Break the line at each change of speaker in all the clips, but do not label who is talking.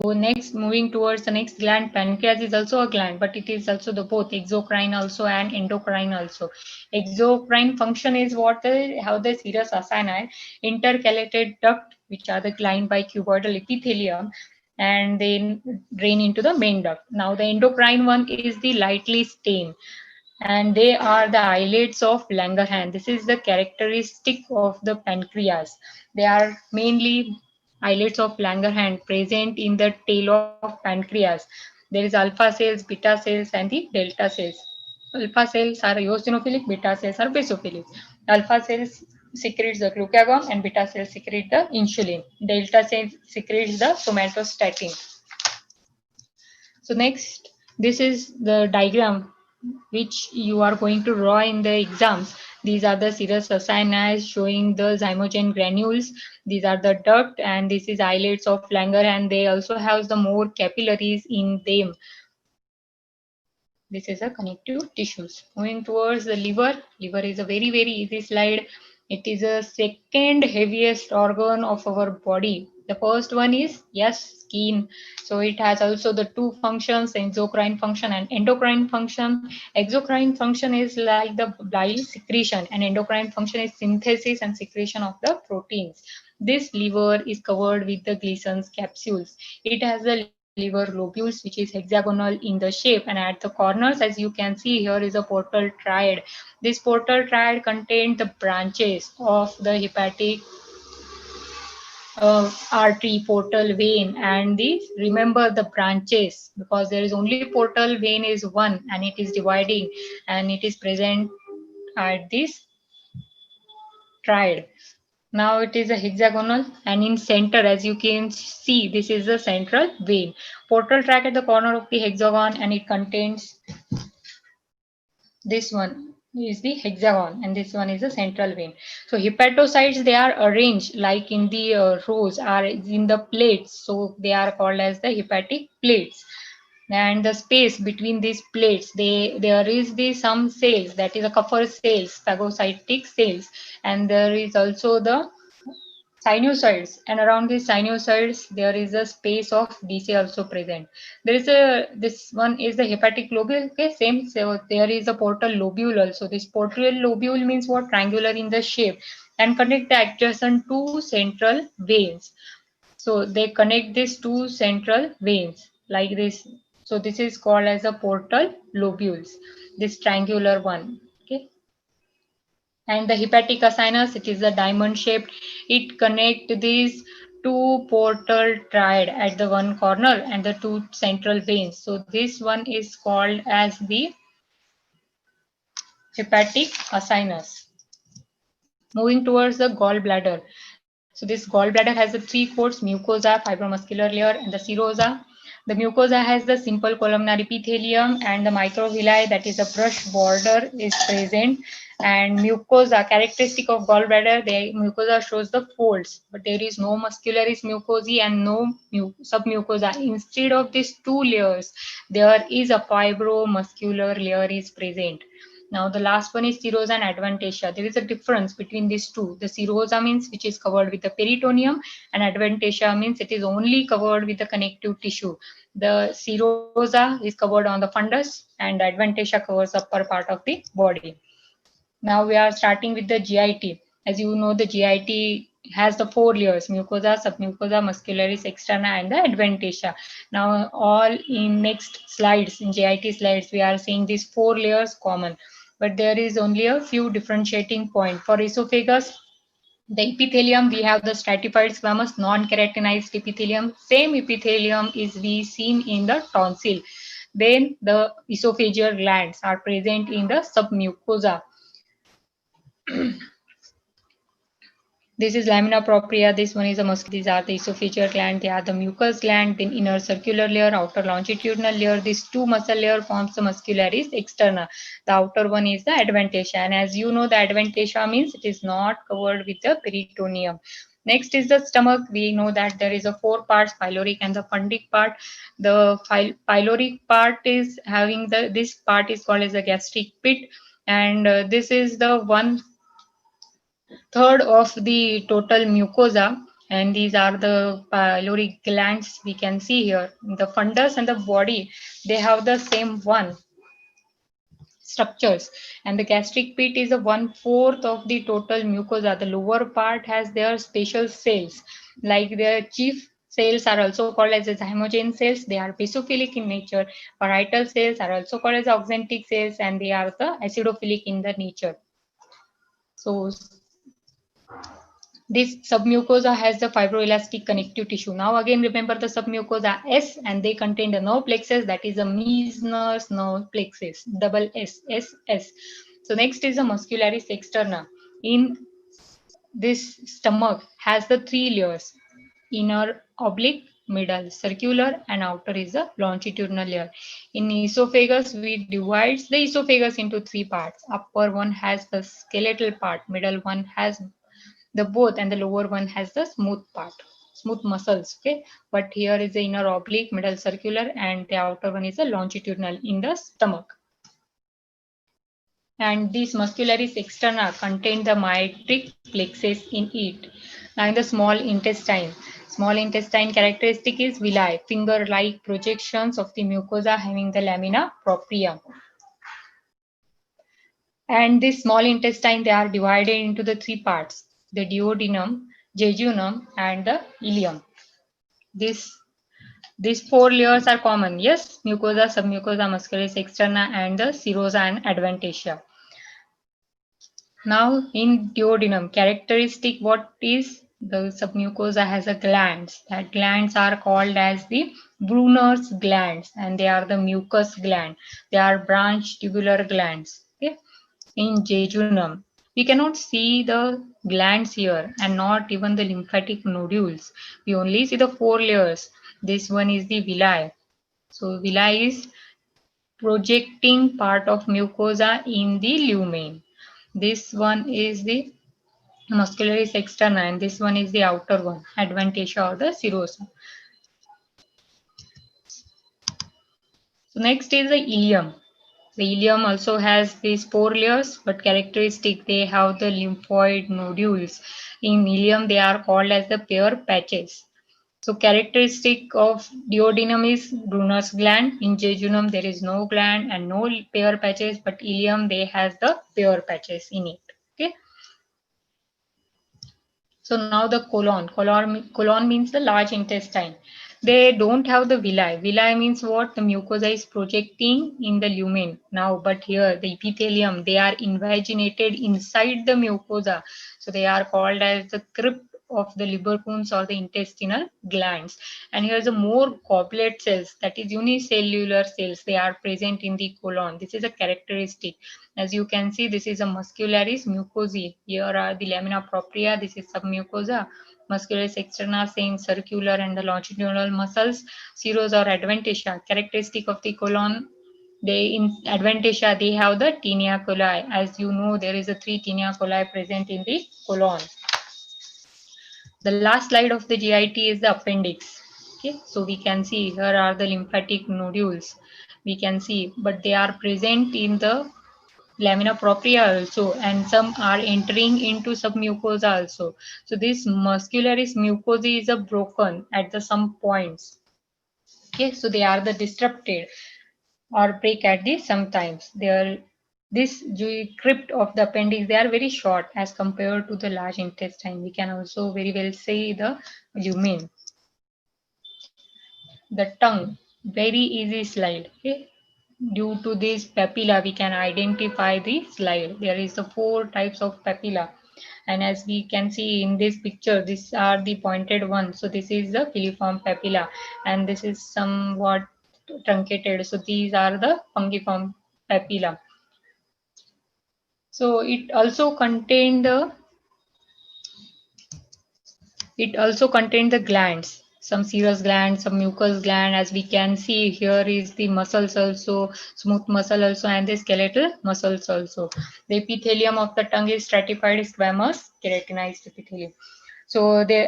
next, moving towards the next gland, pancreas is also a gland, but it is also the both exocrine also and endocrine also. Exocrine function is how the serous acini intercalated duct, which are the lined by cuboidal epithelium, and then drain into the main duct. Now the endocrine one is the lightly stained, and they are the islets of Langerhans. This is the characteristic of the pancreas. They are mainly islets of Langerhans present in the tail of pancreas. There is alpha cells, beta cells, and the delta cells. Alpha cells are eosinophilic, beta cells are basophilic. Alpha cells secretes the glucagon and beta cells secrete the insulin. Delta cells secretes the somatostatin. So next, this is the diagram which you are going to draw in the exams. These are the serous acini showing the zymogen granules. These are the duct, and this is islets of Langer, and they also have the more capillaries in them. This is a connective tissues. Moving towards the liver. Liver is a very, very easy slide. It is a second heaviest organ of our body. The first one is, yes, skin. So it has also the two functions, exocrine function and endocrine function. Exocrine function is like the bile secretion, and endocrine function is synthesis and secretion of the proteins. This liver is covered with the Gleason's capsules. It has the liver lobules, which is hexagonal in the shape, and at the corners, as you can see, here is a portal triad. This portal triad contained the branches of the hepatic artery, portal vein, and the remember the branches, because there is only portal vein is one, and it is dividing, and it is present at this triad. Now it is a hexagonal, and in center, as you can see, this is the central vein. Portal tract at the corner of the hexagon, and it contains this one is the hexagon, and this one is the central vein. So hepatocytes, they are arranged like in the rows are in the plates, so they are called as the hepatic plates. And the space between these plates, there is the some cells, that is a Kupffer cells, phagocytic cells, and there is also the sinusoids, and around these sinusoids there is a space of DC also present. There is a, this one is the hepatic lobule. Okay, same. So there is a portal lobule also. This portal lobule means what? Triangular in the shape, and connect the adjacent two central veins. So they connect these two central veins like this. So this is called as a portal lobules, this triangular one. Okay, and the hepatic acinus, it is a diamond shaped. It connect these two portal triad at the one corner and the two central veins. So this one is called as the hepatic acinus. Moving towards the gallbladder. So this gallbladder has the three coats: mucosa, fibromuscular layer, and the serosa. The mucosa has the simple columnar epithelium, and the microvilli, that is a brush border, is present. And mucosa, characteristic of gallbladder, the mucosa shows the folds, but there is no muscularis mucosae and no submucosa. Instead of these two layers, there is a fibromuscular layer is present. Now the last one is serosa and adventitia. There is a difference between these two. The serosa means which is covered with the peritoneum, and adventitia means it is only covered with the connective tissue. The serosa is covered on the fundus, and adventitia covers upper part of the body. Now we are starting with the GIT. As you know, the GIT has the four layers: mucosa, submucosa, muscularis externa, and the adventitia. Now all in next slides, in GIT slides, we are seeing these four layers common, but there is only a few differentiating point. For esophagus, the epithelium, we have the stratified squamous non-keratinized epithelium. Same epithelium is we seen in the tonsil. Then the esophageal glands are present in the submucosa. This is lamina propria. This one is a muscle. These are the esophageal gland. They are the mucous gland. Then inner circular layer, outer longitudinal layer. These two muscle layer forms the muscularis externa. The outer one is the adventitia. And as you know, the adventitia means it is not covered with the peritoneum. Next is the stomach. We know that there is a four parts: pyloric and the fundic part. The pyloric part is having this part is called as the gastric pit, and this is the one third of the total mucosa. And these are the pyloric glands we can see here. The fundus and the body, they have the same one structures, and the gastric pit is a 1/4 of the total mucosa. The lower part has their special cells, like their chief cells are also called as zymogen cells. They are basophilic in nature. Parietal cells are also called as oxyntic cells, and they are the acidophilic in the nature. So this submucosa has the fibroelastic connective tissue. Now again remember the submucosa S, and they contain the nerve plexus, that is a Meissner's nerve plexus, double S, S, S. So next is the muscularis externa. In this stomach has the three layers: inner oblique, middle circular, and outer is a longitudinal layer. In esophagus, we divide the esophagus into three parts. Upper one has the skeletal part, middle one has the both, and the lower one has the smooth part, smooth muscles. Okay, but here is the inner oblique, middle circular, and the outer one is a longitudinal in the stomach. And these muscularis externa contain the meatric plexus in it. Now in the small intestine characteristic is villi, finger-like projections of the mucosa having the lamina propria. And this small intestine, they are divided into the three parts: the duodenum, jejunum, and the ileum. These four layers are common. Yes, mucosa, submucosa, muscularis externa, and the serosa and adventitia. Now in duodenum, characteristic, what is the submucosa has a glands. That glands are called as the Brunner's glands, and they are the mucus gland. They are branch tubular glands. Okay. In jejunum, we cannot see the glands here, and not even the lymphatic nodules. We only see the four layers. This one is the villi. So villi is projecting part of mucosa in the lumen. This one is the muscularis externa, and this one is the outer one, adventitia or the serosa. So next is the ileum. The ileum also has these four layers, but characteristic, they have the lymphoid nodules. In ileum, they are called as the Peyer's patches. So characteristic of duodenum is Brunner's gland. In jejunum, there is no gland and no Peyer's patches, but ileum, they has the Peyer's patches in it. Okay. So now the colon. Colon means the large intestine. They don't have the villi. Villi means what? The mucosa is projecting in the lumen. Now, but here the epithelium, they are invaginated inside the mucosa. So they are called as the crypt of the Lieberkühn or the intestinal glands. And here's a more goblet cells, that is unicellular cells. They are present in the colon. This is a characteristic. As you can see, this is a muscularis mucosae. Here are the lamina propria. This is submucosa. Muscularis externa, same circular and the longitudinal muscles. Serosa or adventitia. Characteristic of the colon. They in adventitia, they have the tinea coli. As you know, there is a 3 tinea coli present in the colon. The last slide of the GIT is the appendix. Okay, so we can see here are the lymphatic nodules. We can see, but they are present in the lamina propria also, and some are entering into submucosa also. So this muscularis mucosae is a broken at the some points. Okay, so they are the disrupted or break at the sometimes. They are this crypt of the appendix, they are very short as compared to the large intestine. We can also very well say the lumen. The tongue, very easy slide. Okay. Due to this papilla, we can identify the slide. There is the 4 types of papilla. And as we can see in this picture, these are the pointed ones. So this is the filiform papilla, and this is somewhat truncated. So these are the fungiform papilla. So it also contained the glands, some serous gland, some mucous gland. As we can see here is the muscles also, smooth muscle also, and the skeletal muscles also. The epithelium of the tongue is stratified squamous keratinized epithelium. So the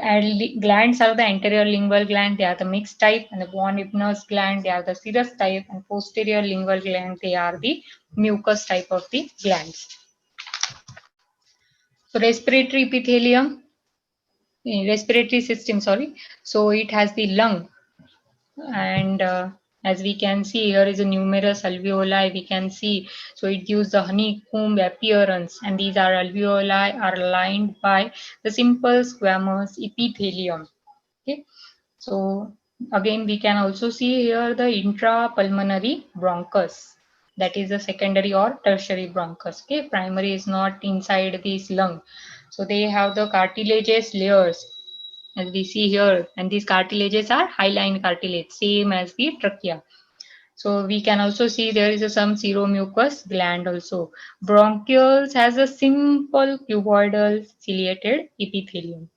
glands are the anterior lingual gland, they are the mixed type, and the von Webner's gland, they are the serous type, and posterior lingual gland, they are the mucous type of the glands. So respiratory epithelium, respiratory system, sorry. So it has the lung, and as we can see here is a numerous alveoli we can see. So it gives the honeycomb appearance, and these are alveoli are lined by the simple squamous epithelium. Okay, so again we can also see here the intrapulmonary bronchus, that is the secondary or tertiary bronchus. Okay, primary is not inside this lung. So they have the cartilaginous layers as we see here, and these cartilages are hyaline cartilage, same as the trachea. So we can also see there is some seromucous gland also. Bronchioles has a simple cuboidal ciliated epithelium.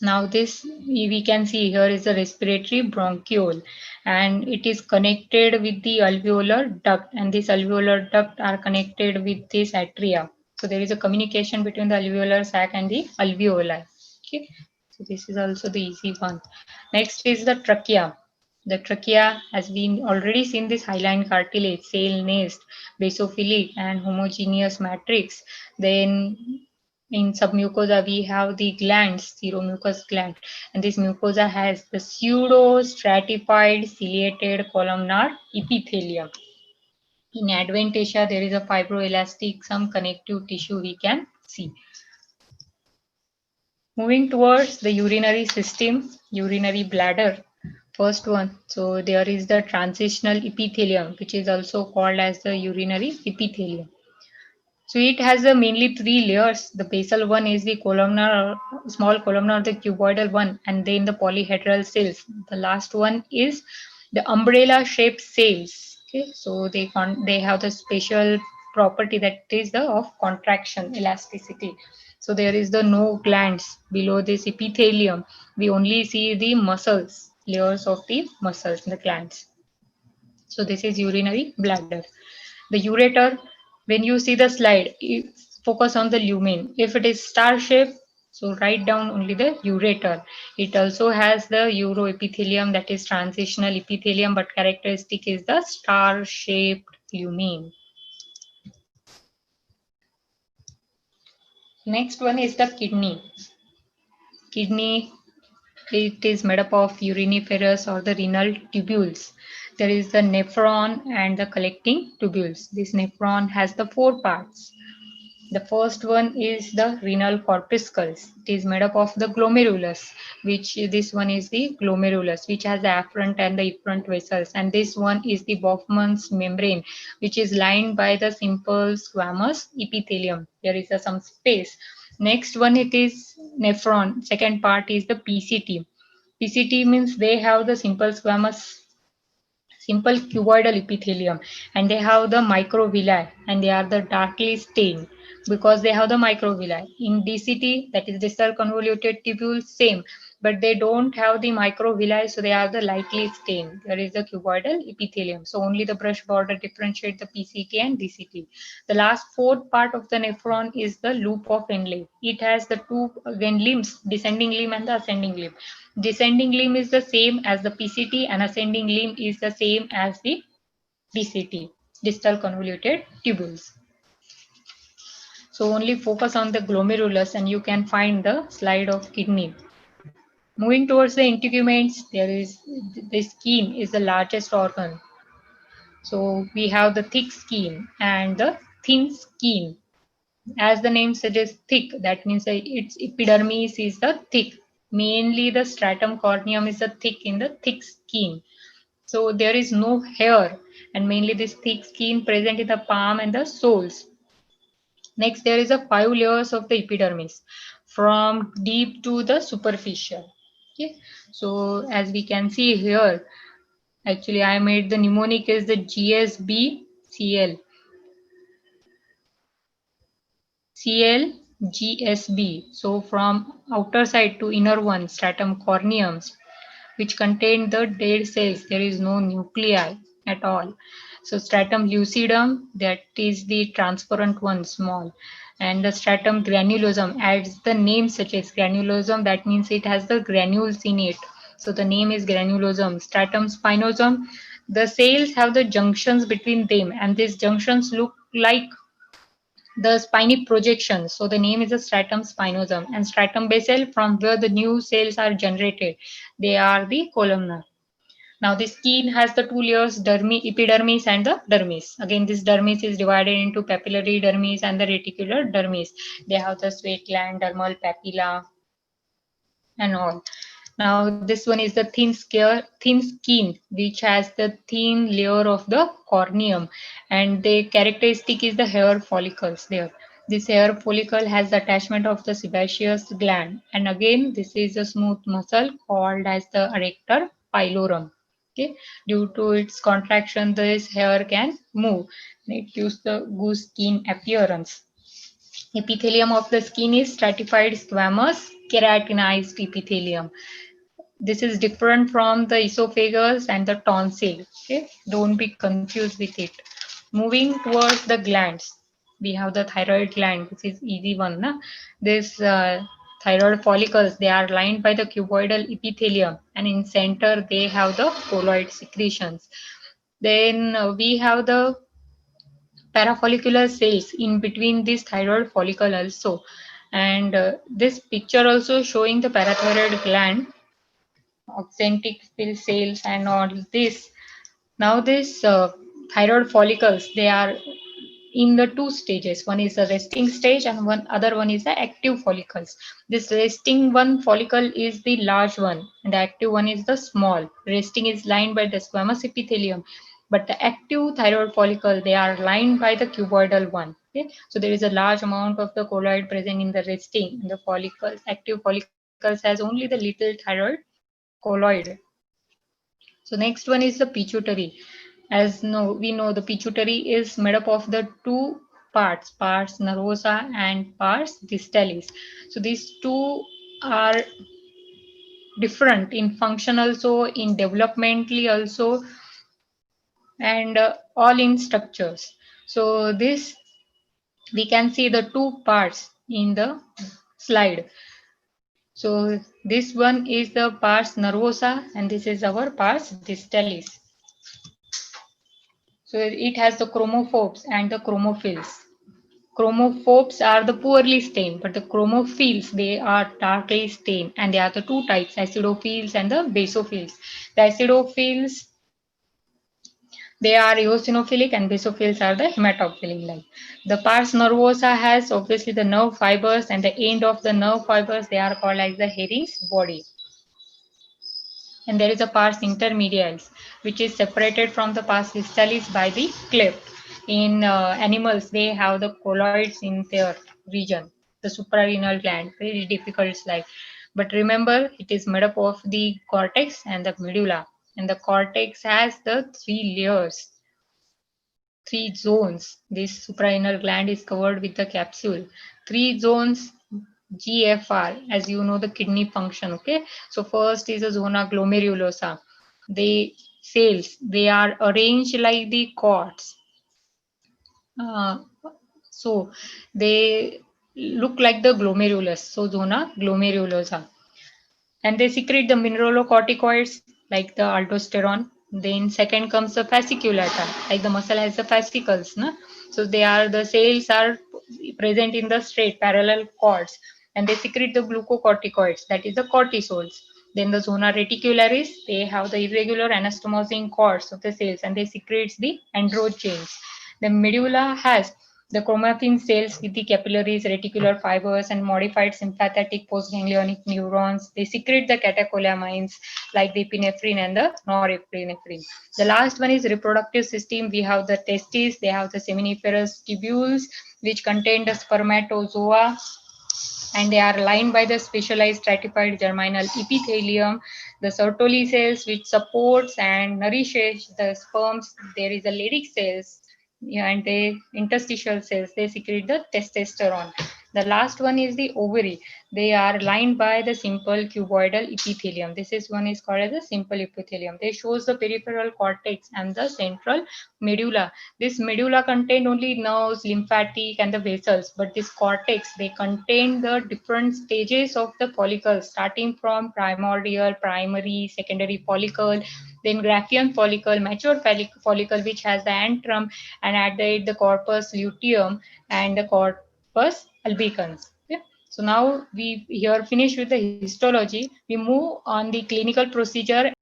Now this we can see here is a respiratory bronchiole, and it is connected with the alveolar duct, and this alveolar duct are connected with this atria. So there is a communication between the alveolar sac and the alveoli. Okay, so this is also the easy one. Next is the trachea. The trachea has been already seen this hyaline cartilage, cell nest, basophilic and homogeneous matrix. Then in submucosa we have the glands, seromucous gland, and this mucosa has the pseudo stratified ciliated columnar epithelium. In adventitia there is a fibroelastic, some connective tissue we can see. Moving towards the urinary system, urinary bladder, first one. So there is the transitional epithelium, which is also called as the urinary epithelium. So it has mainly three layers. The basal one is the columnar, small columnar, the cuboidal one, and then the polyhedral cells. The last one is the umbrella-shaped cells. Okay, so they have the special property that is the of contraction, elasticity. So there is the no glands below this epithelium. We only see the muscles, layers of the muscles, the glands. So this is urinary bladder. The ureter, when you see the slide, focus on the lumen. If it is star shaped, so write down only the ureter. It also has the uroepithelium, that is transitional epithelium, but characteristic is the star shaped lumen. Next one is the kidney. Kidney, it is made up of uriniferous or the renal tubules. There is the nephron and the collecting tubules. This nephron has the four parts. The first one is the renal corpuscles. It is made up of the glomerulus, which this one is the glomerulus, which has the afferent and the efferent vessels. And this one is the Bowman's membrane, which is lined by the simple squamous epithelium. There is some space. Next one, it is nephron. Second part is the PCT. PCT means they have the simple cuboidal epithelium, and they have the microvilli, and they are the darkly stained because they have the microvilli. In DCT, that is distal convoluted tubules, same, but they don't have the microvilli, so they are the lightly stained. There is the cuboidal epithelium. So only the brush border differentiate the PCT and DCT. The last fourth part of the nephron is the loop of Henle. It has the two again limbs, descending limb and the ascending limb. Descending limb is the same as the PCT, and ascending limb is the same as the DCT, distal convoluted tubules. So only focus on the glomerulus and you can find the slide of kidney. Moving towards the integuments, there is the skin is the largest organ. So we have the thick skin and the thin skin. As the name suggests, thick, that means its epidermis is the thick. Mainly the stratum corneum is the thick in the thick skin. So there is no hair, and mainly this thick skin present in the palm and the soles. Next, there is a 5 layers of the epidermis from deep to the superficial. Okay, so as we can see here, actually I made the mnemonic is the GSBCL. CLGSB. So from outer side to inner one, stratum corneum, which contain the dead cells. There is no nuclei at all. So stratum lucidum, that is the transparent one, small. And the stratum granulosum, as the name suggests, granulosum, that means it has the granules in it. So the name is granulosum. Stratum spinosum, the cells have the junctions between them, and these junctions look like the spiny projection. So the name is a stratum spinosum, and stratum basal, from where the new cells are generated. They are the columnar. Now the skin has the two layers, epidermis and the dermis. Again, this dermis is divided into papillary dermis and the reticular dermis. They have the sweat gland, dermal papilla, and all. Now this one is the thin skin, which has the thin layer of the corneum, and the characteristic is the hair follicles there. This hair follicle has the attachment of the sebaceous gland, and again this is a smooth muscle called as the arrector pilorum. Okay, due to its contraction, this hair can move. It gives the goose skin appearance. Epithelium of the skin is stratified squamous keratinized epithelium. This is different from the esophagus and the tonsil. Okay, don't be confused with it. Moving towards the glands, we have the thyroid gland. This is easy one. Na? This thyroid follicles, they are lined by the cuboidal epithelium, and in center they have the colloid secretions. Then we have the parafollicular cells in between this thyroid follicle also, and this picture also showing the parathyroid gland, oxyntic cells and all this. Now this thyroid follicles, they are in the two stages. One is the resting stage and one other one is the active follicles. This resting one follicle is the large one and the active one is the small. Resting is lined by the squamous epithelium, but the active thyroid follicle, they are lined by the cuboidal one. Okay, so there is a large amount of the colloid present in the resting, and the follicles, active follicles has only the little thyroid colloid. So next one is the pituitary. As we know, the pituitary is made up of the two parts, pars nervosa and pars distalis. So these two are different in function also, in developmentally also, and all in structures. So this, we can see the two parts in the slide. So this one is the pars nervosa and this is our pars distalis. So it has the chromophores and the chromophils. Chromophores are the poorly stained, but the chromophiles, they are darkly stained, and they are the two types, acidophiles and the basophils. The acidophiles, they are eosinophilic, and basophils are the hematophilic like. The pars nervosa has obviously the nerve fibers, and the end of the nerve fibers, they are called as the Heri's body. And there is a pars intermedialis, which is separated from the pars distalis by the cleft. In animals, they have the colloids in their region, the suprarenal gland, very difficult slide. But remember, it is made up of the cortex and the medulla. And the cortex has the three layers, three zones. This suprarenal gland is covered with the capsule. Three zones, GFR, as you know, the kidney function. Okay, so first is the zona glomerulosa. The cells, they are arranged like the cords. Uh, so they look like the glomerulus. So zona glomerulosa, and they secrete the mineralocorticoids like the aldosterone. Then second comes the fasciculata, like the muscle has the fascicles, no? So they are, the cells are present in the straight parallel cords, and they secrete the glucocorticoids, that is the cortisols. Then the zona reticularis, they have the irregular anastomosing cords of the cells, and they secrete the androgens. The medulla has the chromatin cells with the capillaries, reticular fibers, and modified sympathetic postganglionic neurons. They secrete the catecholamines like the epinephrine and the norepinephrine. The last one is reproductive system. We have the testes. They have the seminiferous tubules, which contain the spermatozoa, and they are lined by the specialized stratified germinal epithelium. The Sertoli cells, which supports and nourishes the sperms. There is a Leydig cells, yeah, and the interstitial cells, they secrete the testosterone. The last one is the ovary. They are lined by the simple cuboidal epithelium. This is one is called as the simple epithelium. They shows the peripheral cortex and the central medulla. This medulla contain only nerves, lymphatic and the vessels, but this cortex, they contain the different stages of the follicles, starting from primordial, primary, secondary follicle, then Graafian follicle, mature follicle, which has the antrum, and at the corpus luteum and the corpus albicans. Okay. So now we here finish with the histology. We move on the clinical procedure